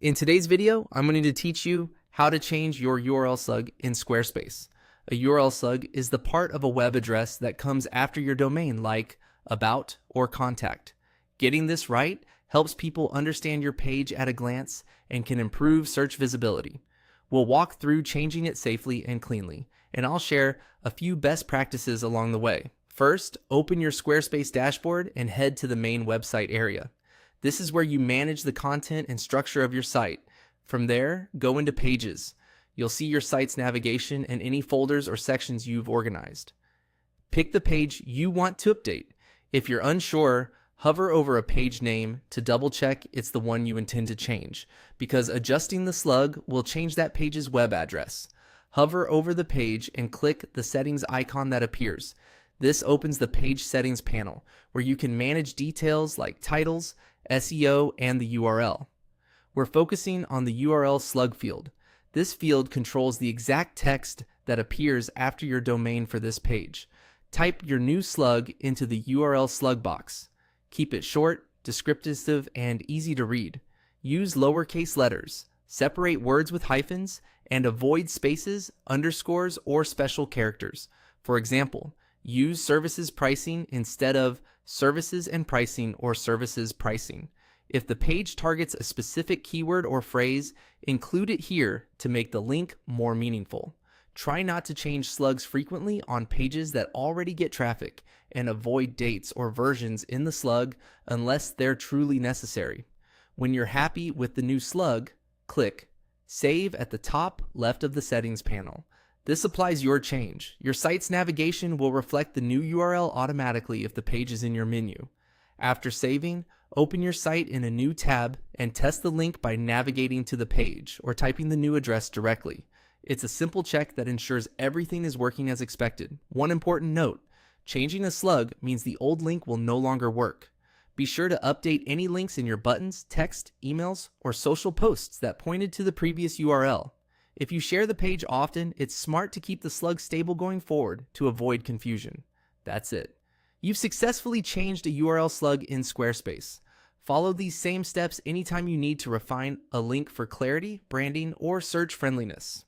In today's video, I'm going to teach you how to change your URL slug in Squarespace. A URL slug is the part of a web address that comes after your domain, like about or contact. Getting this right helps people understand your page at a glance and can improve search visibility. We'll walk through changing it safely and cleanly, and I'll share a few best practices along the way. First, open your Squarespace dashboard and head to the main website area. This is where you manage the content and structure of your site. From there, go into Pages. You'll see your site's navigation and any folders or sections you've organized. Pick the page you want to update. If you're unsure, hover over a page name to double check it's the one you intend to change, because adjusting the slug will change that page's web address. Hover over the page and click the settings icon that appears. This opens the page settings panel, where you can manage details like titles, SEO, and the URL. We're focusing on the URL slug field. This field controls the exact text that appears after your domain for this page. Type your new slug into the URL slug box. Keep it short, descriptive, and easy to read. Use lowercase letters. Separate words with hyphens, and avoid spaces, underscores, or special characters. For example, use services pricing instead of services and pricing or services pricing. If the page targets a specific keyword or phrase, include it here to make the link more meaningful. Try not to change slugs frequently on pages that already get traffic, and avoid dates or versions in the slug unless they're truly necessary. When you're happy with the new slug, click Save at the top left of the settings panel. This applies your change. Your site's navigation will reflect the new URL automatically if the page is in your menu. After saving, open your site in a new tab and test the link by navigating to the page or typing the new address directly. It's a simple check that ensures everything is working as expected. One important note: changing a slug means the old link will no longer work. Be sure to update any links in your buttons, text, emails, or social posts that pointed to the previous URL. If you share the page often, it's smart to keep the slug stable going forward to avoid confusion. That's it. You've successfully changed a URL slug in Squarespace. Follow these same steps anytime you need to refine a link for clarity, branding, or search friendliness.